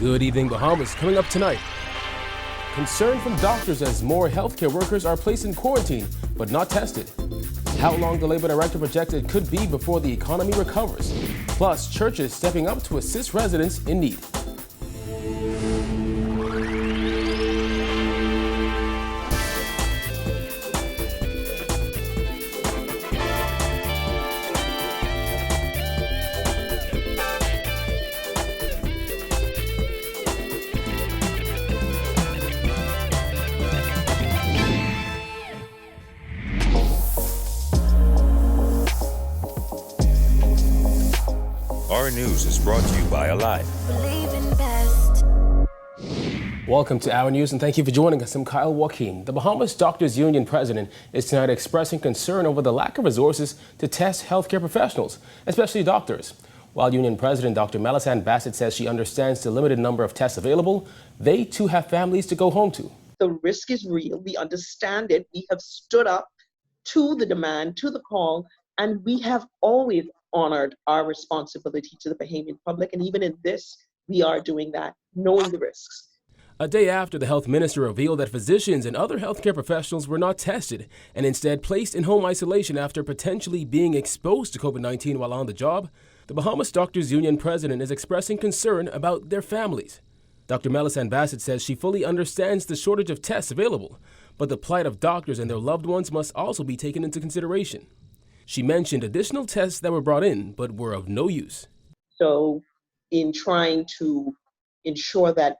Good evening, Bahamas. Coming up tonight. Concern from doctors as more healthcare workers are placed in quarantine but not tested. How long the labor director projected it could be before the economy recovers. Plus, churches stepping up to assist residents in need. Our news is brought to you by Alive. Welcome to Our News and thank you for joining us. I'm Kyle Joaquin. The Bahamas Doctors Union president is tonight expressing concern over the lack of resources to test healthcare professionals, especially doctors. While Union President Dr. Melisande Bassett says she understands the limited number of tests available, they too have families to go home to. The risk is real. We understand it. We have stood up to the demand, to the call, and we have always honored our responsibility to the Bahamian public. And even in this, we are doing that, knowing the risks. A day after the health minister revealed that physicians and other healthcare professionals were not tested and instead placed in home isolation after potentially being exposed to COVID-19 while on the job, the Bahamas Doctors Union president is expressing concern about their families. Dr. Melisande Bassett says she fully understands the shortage of tests available, but the plight of doctors and their loved ones must also be taken into consideration. She mentioned additional tests that were brought in but were of no use. So in trying to ensure that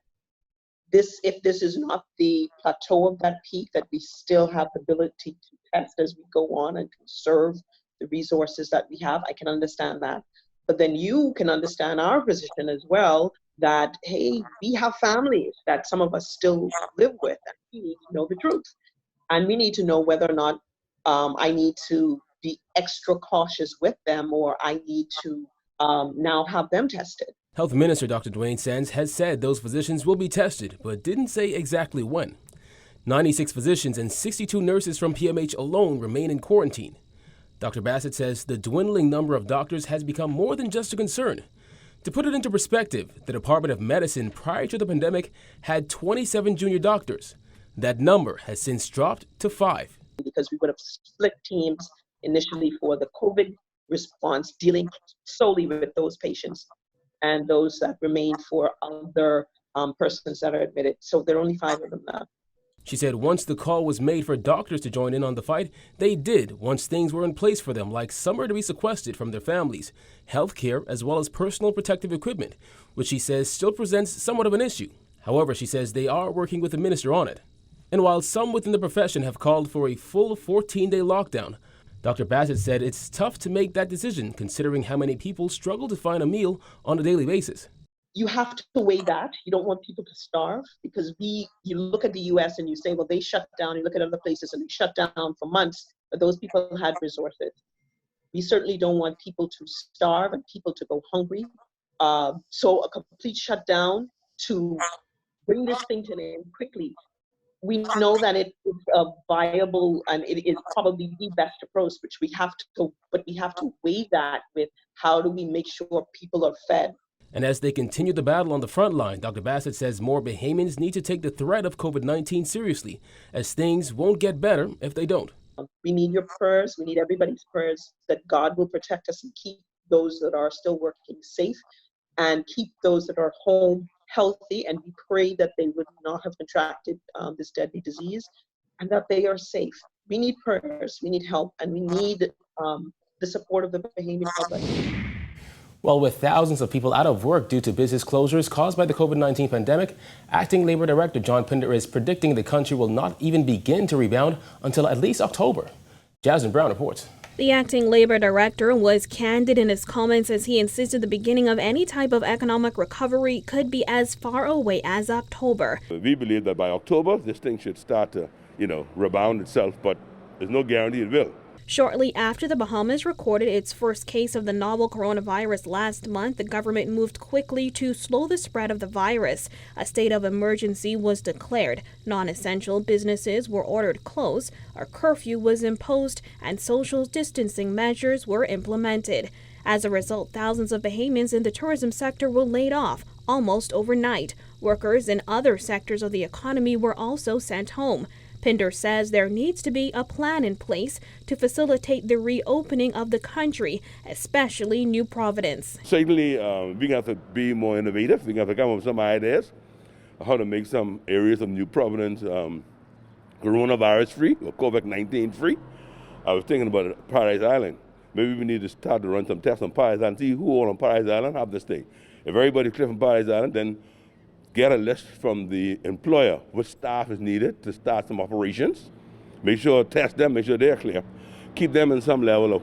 if this is not the plateau of that peak, that we still have the ability to test as we go on and conserve the resources that we have, I can understand that. But then you can understand our position as well, that, hey, we have families that some of us still live with, and we need to know the truth. And we need to know whether or not I need to be extra cautious with them, or I need to now have them tested. Health Minister Dr. Dwayne Sands has said those physicians will be tested, but didn't say exactly when. 96 physicians and 62 nurses from PMH alone remain in quarantine. Dr. Bassett says the dwindling number of doctors has become more than just a concern. To put it into perspective, the Department of Medicine prior to the pandemic had 27 junior doctors. That number has since dropped to 5. Because we would have split teams initially for the COVID response, dealing solely with those patients, and those that remain for other persons that are admitted. So there are only 5 of them now. She said once the call was made for doctors to join in on the fight, they did once things were in place for them, like somewhere to be sequestered from their families, health care, as well as personal protective equipment, which she says still presents somewhat of an issue. However, she says they are working with the minister on it. And while some within the profession have called for a full 14-day lockdown, Dr. Bassett said it's tough to make that decision considering how many people struggle to find a meal on a daily basis. You have to weigh that. You don't want people to starve, because you look at the US and you say, well, they shut down. You look at other places and they shut down for months, but those people had resources. We certainly don't want people to starve and people to go hungry. So a complete shutdown to bring this thing to an end quickly. We know that it is a viable and it is probably the best approach, but we have to weigh that with how do we make sure people are fed. And as they continue the battle on the front line, Dr. Bassett says more Bahamians need to take the threat of COVID-19 seriously, as things won't get better if they don't. We need your prayers. We need everybody's prayers that God will protect us and keep those that are still working safe and keep those that are home healthy. And we pray that they would not have contracted this deadly disease and that they are safe. We need prayers, we need help, and we need the support of the Bahamian public. Well, with thousands of people out of work due to business closures caused by the COVID-19 pandemic, Acting Labor Director John Pinder is predicting the country will not even begin to rebound until at least October. Jasmine Brown reports. The acting labor director was candid in his comments as he insisted the beginning of any type of economic recovery could be as far away as October. We believe that by October, this thing should start to, rebound itself, but there's no guarantee it will. Shortly after the Bahamas recorded its first case of the novel coronavirus last month, the government moved quickly to slow the spread of the virus. A state of emergency was declared. Non-essential businesses were ordered closed, a curfew was imposed, and social distancing measures were implemented. As a result, thousands of Bahamians in the tourism sector were laid off, almost overnight. Workers in other sectors of the economy were also sent home. Pinder says there needs to be a plan in place to facilitate the reopening of the country, especially New Providence. Certainly, we have to be more innovative. We have to come up with some ideas on how to make some areas of New Providence coronavirus free or COVID-19 free. I was thinking about Paradise Island. Maybe we need to start to run some tests on Paradise Island, see who all on Paradise Island have to stay. If everybody's clear from Paradise Island, then get a list from the employer, which staff is needed to start some operations. Make sure, test them, make sure they're clear. Keep them in some level of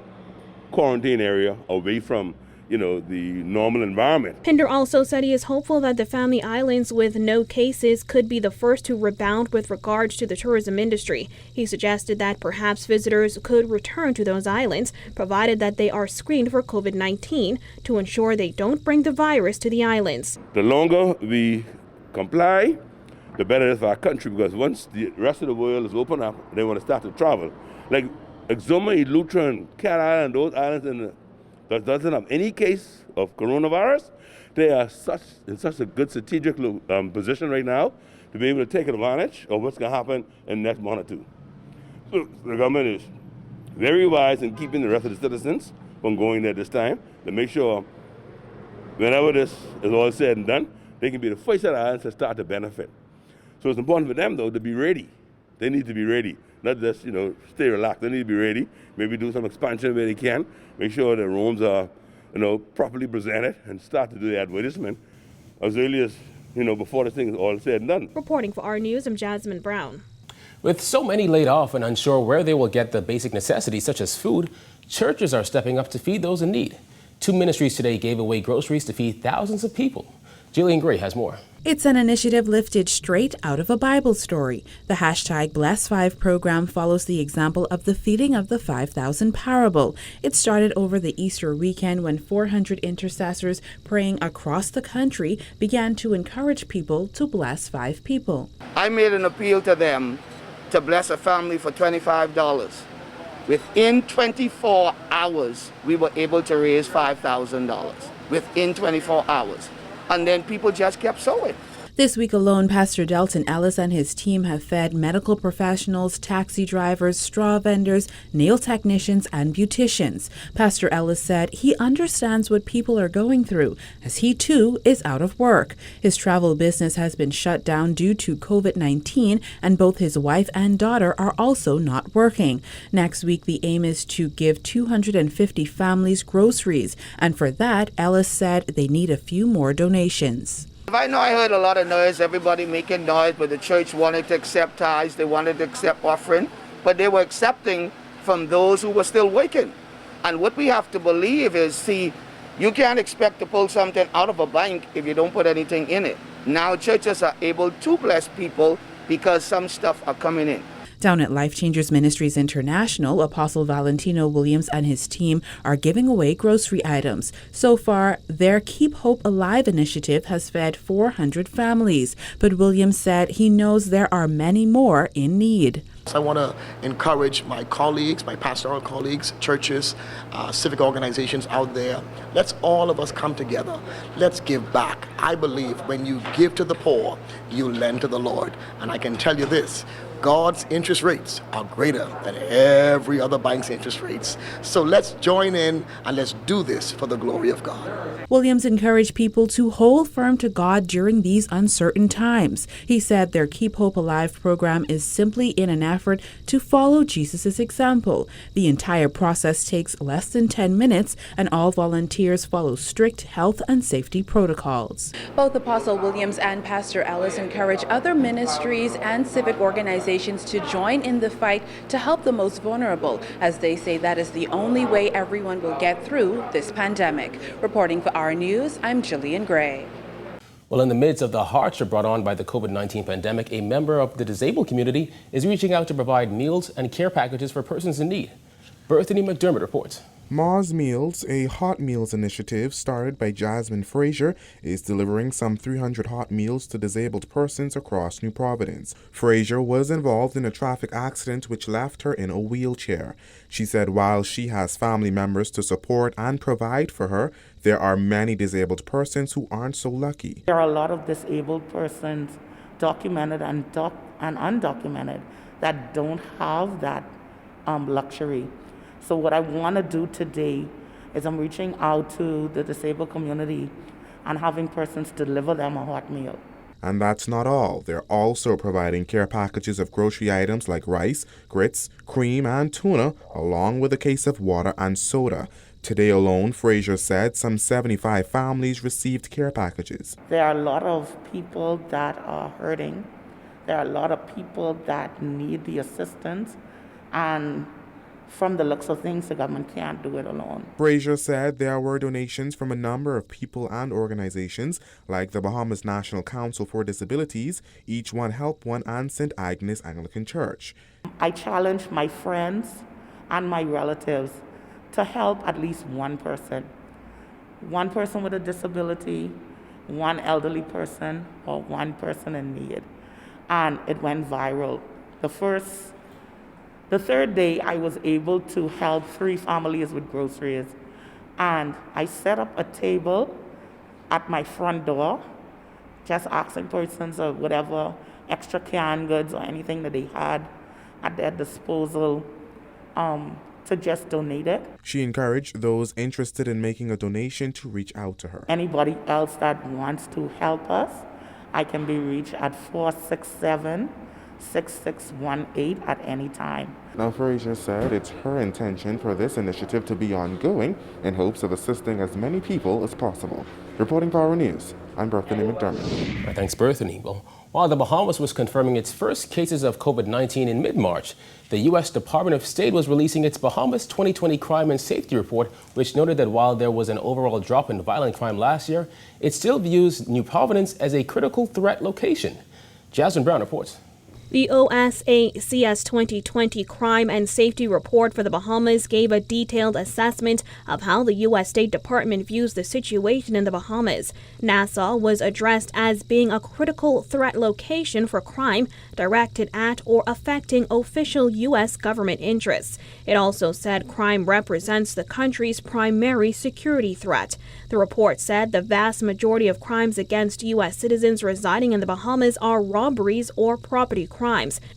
quarantine area away from, the normal environment. Pinder also said he is hopeful that the Family Islands with no cases could be the first to rebound with regards to the tourism industry. He suggested that perhaps visitors could return to those islands, provided that they are screened for COVID-19 to ensure they don't bring the virus to the islands. The longer we comply, the better it is for our country, because once the rest of the world is open up, they want to start to travel. Like Exuma, Eleuthera, and Cat Island, those islands that doesn't have any case of coronavirus, they are in such a good strategic position right now to be able to take advantage of what's going to happen in the next month or two. So the government is very wise in keeping the rest of the citizens from going there this time to make sure whenever this is all said and done, they can be the first of the islands to start to benefit. So it's important for them, though, to be ready. They need to be ready, not just, stay relaxed. They need to be ready, maybe do some expansion where they can, make sure the rooms are, properly presented, and start to do the advertisement as early as, before this thing is all said and done. Reporting for our news, I'm Jasmine Brown. With so many laid off and unsure where they will get the basic necessities such as food, churches are stepping up to feed those in need. 2 ministries today gave away groceries to feed thousands of people. Jillian Gray has more. It's an initiative lifted straight out of a Bible story. The #Bless5 program follows the example of the feeding of the 5,000 parable. It started over the Easter weekend when 400 intercessors praying across the country began to encourage people to bless 5 people. I made an appeal to them to bless a family for $25. Within 24 hours, we were able to raise $5,000. Within 24 hours. And then people just kept sowing. This week alone, Pastor Delton Ellis and his team have fed medical professionals, taxi drivers, straw vendors, nail technicians, and beauticians. Pastor Ellis said he understands what people are going through, as he too is out of work. His travel business has been shut down due to COVID-19, and both his wife and daughter are also not working. Next week, the aim is to give 250 families groceries, and for that, Ellis said they need a few more donations. I know I heard a lot of noise, everybody making noise, but the church wanted to accept tithes, they wanted to accept offering, but they were accepting from those who were still working. And what we have to believe is, see, you can't expect to pull something out of a bank if you don't put anything in it. Now churches are able to bless people because some stuff are coming in. Down at Life Changers Ministries International, Apostle Valentino Williams and his team are giving away grocery items. So far, their Keep Hope Alive initiative has fed 400 families, but Williams said he knows there are many more in need. I want to encourage my colleagues, my pastoral colleagues, churches, civic organizations out there. Let's all of us come together. Let's give back. I believe when you give to the poor, you lend to the Lord. And I can tell you this, God's interest rates are greater than every other bank's interest rates. So let's join in and let's do this for the glory of God. Williams encouraged people to hold firm to God during these uncertain times. He said their Keep Hope Alive program is simply in an effort to follow Jesus' example. The entire process takes less than 10 minutes, and all volunteers follow strict health and safety protocols. Both Apostle Williams and Pastor Ellis encourage other ministries and civic organizations to join in the fight to help the most vulnerable, as they say that is the only way everyone will get through this pandemic. Reporting for our news, I'm Jillian Gray. Well, in the midst of the hardship brought on by the COVID-19 pandemic, a member of the disabled community is reaching out to provide meals and care packages for persons in need. Berthany McDermott reports. Mars Meals, a hot meals initiative started by Jasmine Frazier, is delivering some 300 hot meals to disabled persons across New Providence. Frazier was involved in a traffic accident which left her in a wheelchair. She said while she has family members to support and provide for her, there are many disabled persons who aren't so lucky. There are a lot of disabled persons, documented and undocumented, that don't have that luxury. So what I want to do today is I'm reaching out to the disabled community and having persons deliver them a hot meal. And that's not all. They're also providing care packages of grocery items like rice, grits, cream, and tuna, along with a case of water and soda. Today alone, Frazier said some 75 families received care packages. There are a lot of people that are hurting. There are a lot of people that need the assistance, and from the looks of things, the government can't do it alone. Frazier said there were donations from a number of people and organizations like the Bahamas National Council for Disabilities, Each One Help One, and St. Agnes Anglican Church. I challenge my friends and my relatives to help at least one person with a disability, one elderly person, or one person in need. And it went viral. The third day, I was able to help 3 families with groceries. And I set up a table at my front door, just asking persons of whatever extra canned goods or anything that they had at their disposal to just donate it. She encouraged those interested in making a donation to reach out to her. Anybody else that wants to help us, I can be reached at 467-6618 at any time. Now, Frazier said it's her intention for this initiative to be ongoing in hopes of assisting as many people as possible. Reporting for our news, I'm Berthany McDermott. Thanks, Berthany. Well, while the Bahamas was confirming its first cases of COVID-19 in mid-March, the U.S. Department of State was releasing its Bahamas 2020 Crime and Safety Report, which noted that while there was an overall drop in violent crime last year, it still views New Providence as a critical threat location. Jasmine Brown reports. The OSACS 2020 Crime and Safety Report for the Bahamas gave a detailed assessment of how the U.S. State Department views the situation in the Bahamas. Nassau was addressed as being a critical threat location for crime directed at or affecting official U.S. government interests. It also said crime represents the country's primary security threat. The report said the vast majority of crimes against U.S. citizens residing in the Bahamas are robberies or property crimes.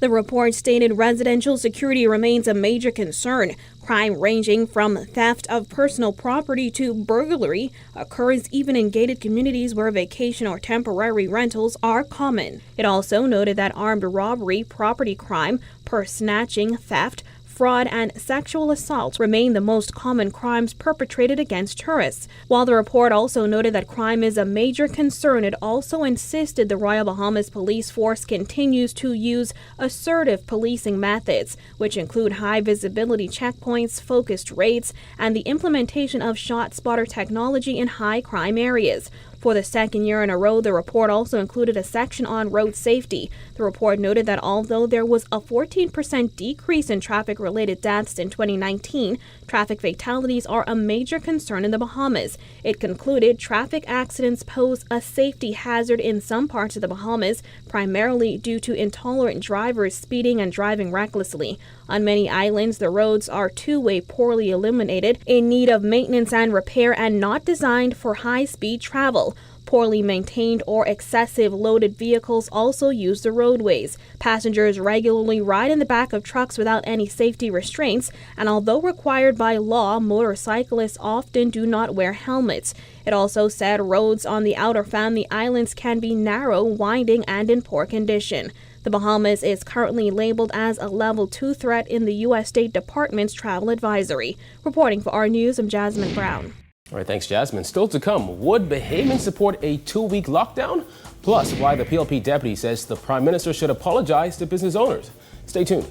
The report stated residential security remains a major concern. Crime ranging from theft of personal property to burglary occurs even in gated communities where vacation or temporary rentals are common. It also noted that armed robbery, property crime, purse snatching, theft, fraud, and sexual assault remain the most common crimes perpetrated against tourists. While the report also noted that crime is a major concern, it also insisted the Royal Bahamas Police Force continues to use assertive policing methods, which include high visibility checkpoints, focused raids, and the implementation of shot spotter technology in high crime areas. For the second year in a row, the report also included a section on road safety. The report noted that although there was a 14% decrease in traffic-related deaths in 2019, traffic fatalities are a major concern in the Bahamas. It concluded traffic accidents pose a safety hazard in some parts of the Bahamas, primarily due to intolerant drivers speeding and driving recklessly. On many islands, the roads are two-way, poorly illuminated, in need of maintenance and repair, and not designed for high-speed travel. Poorly maintained or excessive loaded vehicles also use the roadways. Passengers regularly ride in the back of trucks without any safety restraints, and although required by law, motorcyclists often do not wear helmets. It also said roads on the outer Family Islands can be narrow, winding, and in poor condition. The Bahamas is currently labeled as a Level 2 threat in the U.S. State Department's travel advisory. Reporting for our news, I'm Jasmine Brown. All right, thanks, Jasmine. Still to come, would Bahamians support a 2-week lockdown? Plus, why the PLP deputy says the Prime Minister should apologize to business owners. Stay tuned.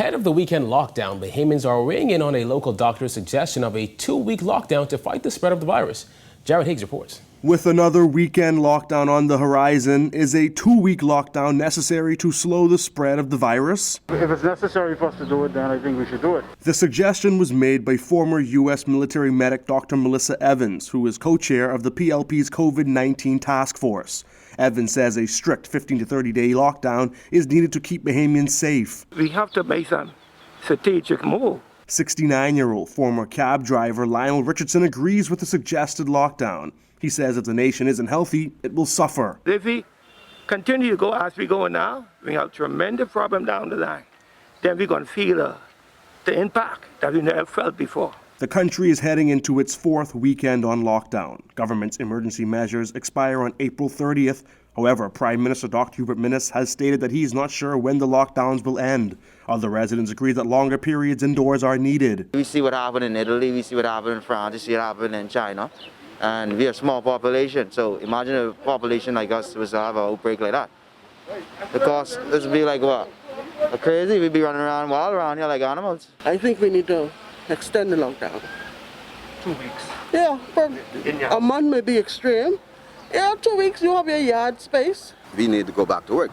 Ahead of the weekend lockdown, Bahamians are weighing in on a local doctor's suggestion of a 2-week lockdown to fight the spread of the virus. Jared Higgs reports. With another weekend lockdown on the horizon, is a 2-week lockdown necessary to slow the spread of the virus? If it's necessary for us to do it, then I think we should do it. The suggestion was made by former U.S. military medic Dr. Melissa Evans, who is co-chair of the PLP's COVID-19 task force. Evans says a strict 15 to 30-day lockdown is needed to keep Bahamians safe. We have to make some strategic move. 69-year-old former cab driver Lionel Richardson agrees with the suggested lockdown. He says if the nation isn't healthy, it will suffer. If we continue to go as we go now, we have a tremendous problem down the line. Then we're going to feel the impact that we never felt before. The country is heading into its 4th weekend on lockdown. Government's emergency measures expire on April 30th. However, Prime Minister Dr. Hubert Minnis has stated that he's not sure when the lockdowns will end. Other residents agree that longer periods indoors are needed. We see what happened in Italy, we see what happened in France, we see what happened in China. And we're a small population, so imagine a population like us was to have an outbreak like that. Because this would be like what? Crazy, we'd be running around wild around here like animals. I think we need to extend the lockdown. 2 weeks. Yeah, for a month may be extreme. Yeah, 2 weeks you have your yard space. We need to go back to work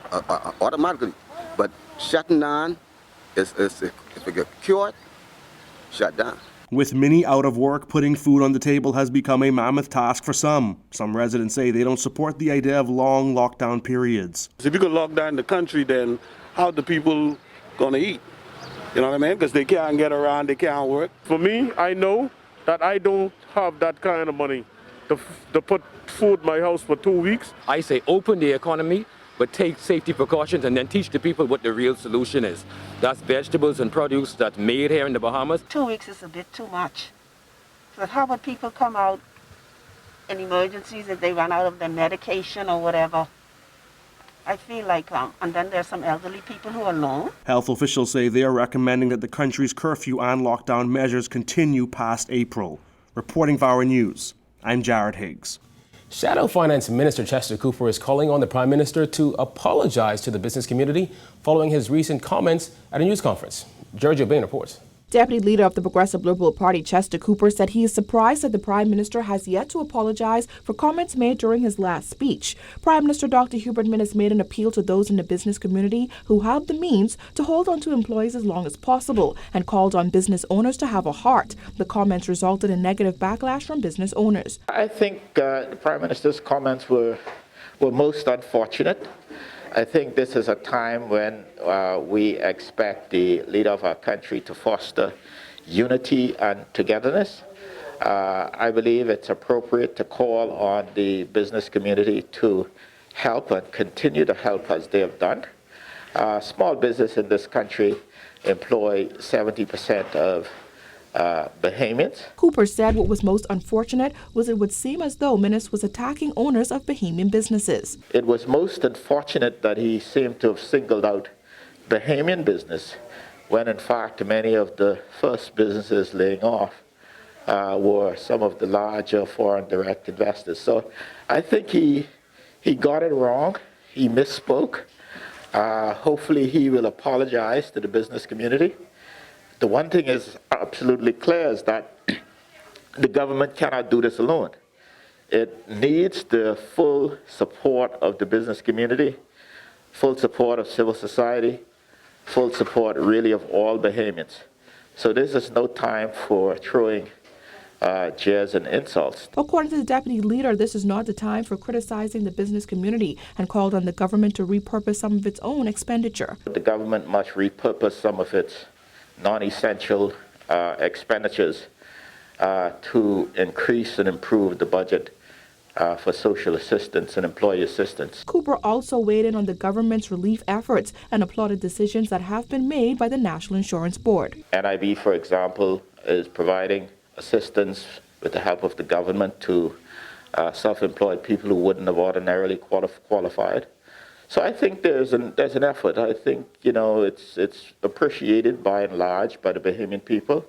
automatically, but shutting down if we get cured, shut down. With many out of work, putting food on the table has become a mammoth task for some. Some residents say they don't support the idea of long lockdown periods. If you could lock down the country, then how the people going to eat? You know what I mean? Because they can't get around, they can't work. For me, I know that I don't have that kind of money to put food in my house for 2 weeks. I say open the economy, but take safety precautions and then teach the people what the real solution is. That's vegetables and produce that's made here in the Bahamas. 2 weeks is a bit too much. But how about people come out in emergencies if they run out of their medication or whatever? I feel like, and then there's some elderly people who are alone. Health officials say they are recommending that the country's curfew and lockdown measures continue past April. Reporting for our news, I'm Jared Higgs. Shadow Finance Minister Chester Cooper is calling on the Prime Minister to apologize to the business community following his recent comments at a news conference. Giorgio Bain reports. Deputy Leader of the Progressive Liberal Party, Chester Cooper, said he is surprised that the Prime Minister has yet to apologize for comments made during his last speech. Prime Minister Dr. Hubert Minnis made an appeal to those in the business community who have the means to hold on to employees as long as possible and called on business owners to have a heart. The comments resulted in negative backlash from business owners. I think the Prime Minister's comments were most unfortunate. I think this is a time when we expect the leader of our country to foster unity and togetherness. I believe it's appropriate to call on the business community to help and continue to help as they have done. Small business in this country employ 70% of Bahamians. Cooper said what was most unfortunate was it would seem as though Minnis was attacking owners of Bahamian businesses. It was most unfortunate that he seemed to have singled out Bahamian business when in fact many of the first businesses laying off were some of the larger foreign direct investors. So I think he got it wrong. He misspoke. Hopefully he will apologize to the business community. The one thing is absolutely clear is that the government cannot do this alone. It needs the full support of the business community, full support of civil society, full support really of all Bahamians. So this is no time for throwing jeers and insults. According to the deputy leader, this is not the time for criticizing the business community and called on the government to repurpose some of its own expenditure. The government must repurpose some of its non-essential expenditures to increase and improve the budget for social assistance and employee assistance. Cooper also weighed in on the government's relief efforts and applauded decisions that have been made by the National Insurance Board. NIB, for example, is providing assistance with the help of the government to self-employed people who wouldn't have ordinarily qualified. So I think there's an effort. I think, it's appreciated by and large by the Bahamian people.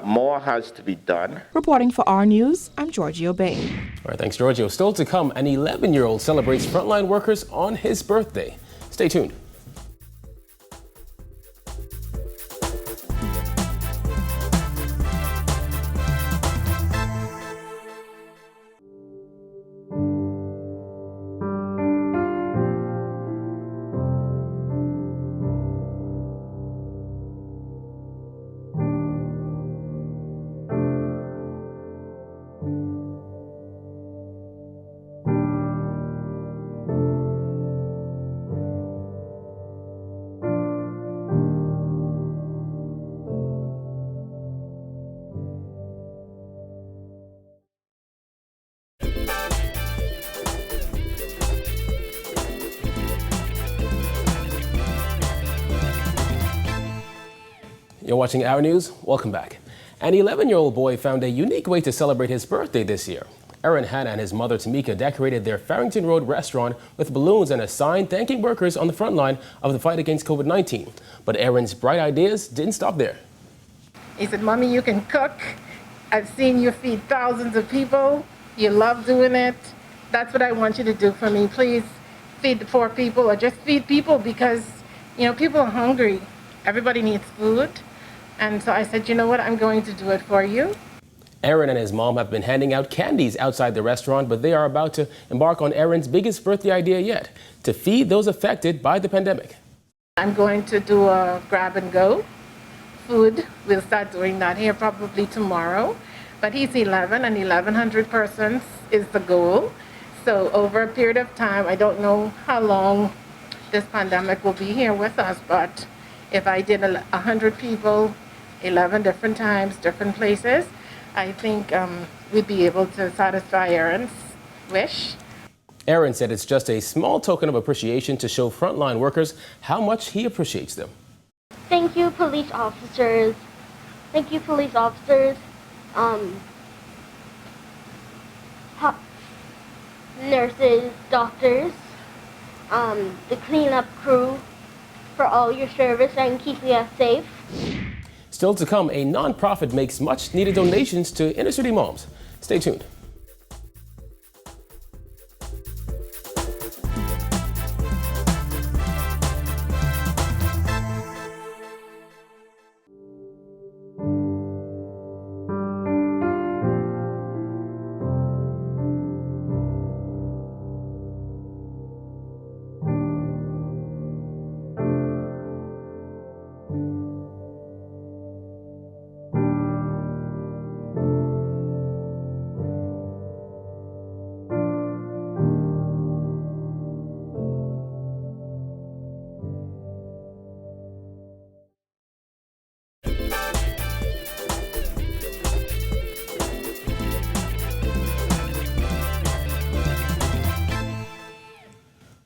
More has to be done. Reporting for our News, I'm Giorgio Bain. All right, thanks, Giorgio. Still to come, an 11-year-old celebrates frontline workers on his birthday. Stay tuned. You're watching Our News. Welcome back. An 11-year-old boy found a unique way to celebrate his birthday this year. Aaron Hanna and his mother Tamika decorated their Farrington Road restaurant with balloons and a sign thanking workers on the front line of the fight against COVID-19. But Aaron's bright ideas didn't stop there. He said, "Mommy, you can cook. I've seen you feed thousands of people. You love doing it. That's what I want you to do for me. Please feed the poor people, or just feed people, because, you know, people are hungry. Everybody needs food." And so I said, "You know what? I'm going to do it for you." Aaron and his mom have been handing out candies outside the restaurant, but they are about to embark on Aaron's biggest birthday idea yet, to feed those affected by the pandemic. I'm going to do a grab and go food. We'll start doing that here probably tomorrow. But he's 11, and 1,100 persons is the goal. So over a period of time, I don't know how long this pandemic will be here with us, but if I did 100 people, 11 different times, different places, I think we'd be able to satisfy Aaron's wish. Aaron said it's just a small token of appreciation to show frontline workers how much he appreciates them. Thank you, police officers. Thank you, police officers. Nurses, doctors, the cleanup crew, for all your service and keeping us safe. Still to come, a nonprofit makes much needed donations to inner city moms. Stay tuned.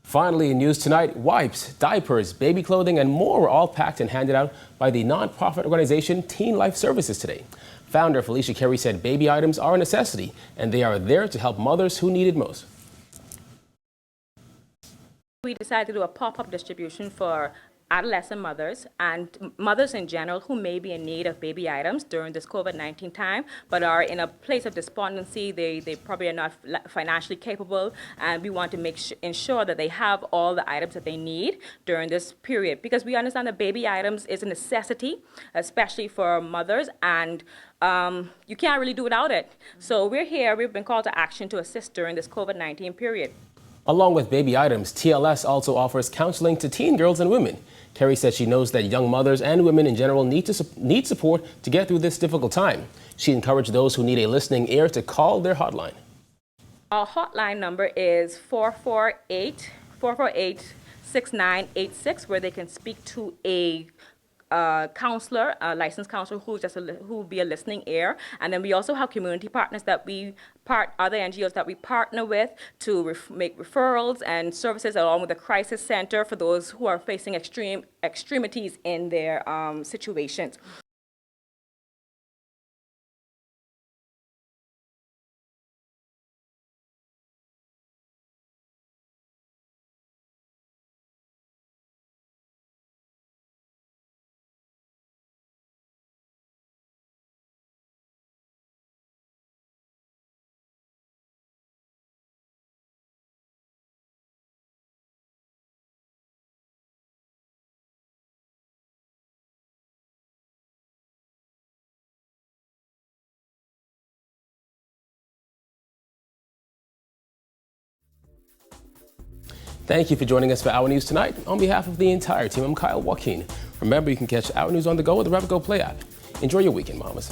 Finally, in news tonight, wipes, diapers, baby clothing, and more were all packed and handed out by the nonprofit organization Teen Life Services today. Founder Felicia Carey said baby items are a necessity, and they are there to help mothers who need it most. We decided to do a pop-up distribution for adolescent mothers and mothers in general who may be in need of baby items during this COVID-19 time, but are in a place of despondency. They probably are not financially capable, and we want to ensure that they have all the items that they need during this period, because we understand that baby items is a necessity, especially for mothers, and you can't really do without it. So we're here, we've been called to action to assist during this COVID-19 period. Along with baby items, TLS also offers counseling to teen girls and women. Carey said she knows that young mothers and women in general need support to get through this difficult time. She encouraged those who need a listening ear to call their hotline. Our hotline number is 448-6986, where they can speak to a counselor, a licensed counselor who will be a listening ear. And then we also have community partners that other NGOs that we partner with to make referrals and services, along with the crisis center for those who are facing extremities in their situations. Thank you for joining us for Our News tonight. On behalf of the entire team, I'm Kyle Joaquin. Remember, you can catch Our News on the go with the Revigo Play app. Enjoy your weekend, mamas.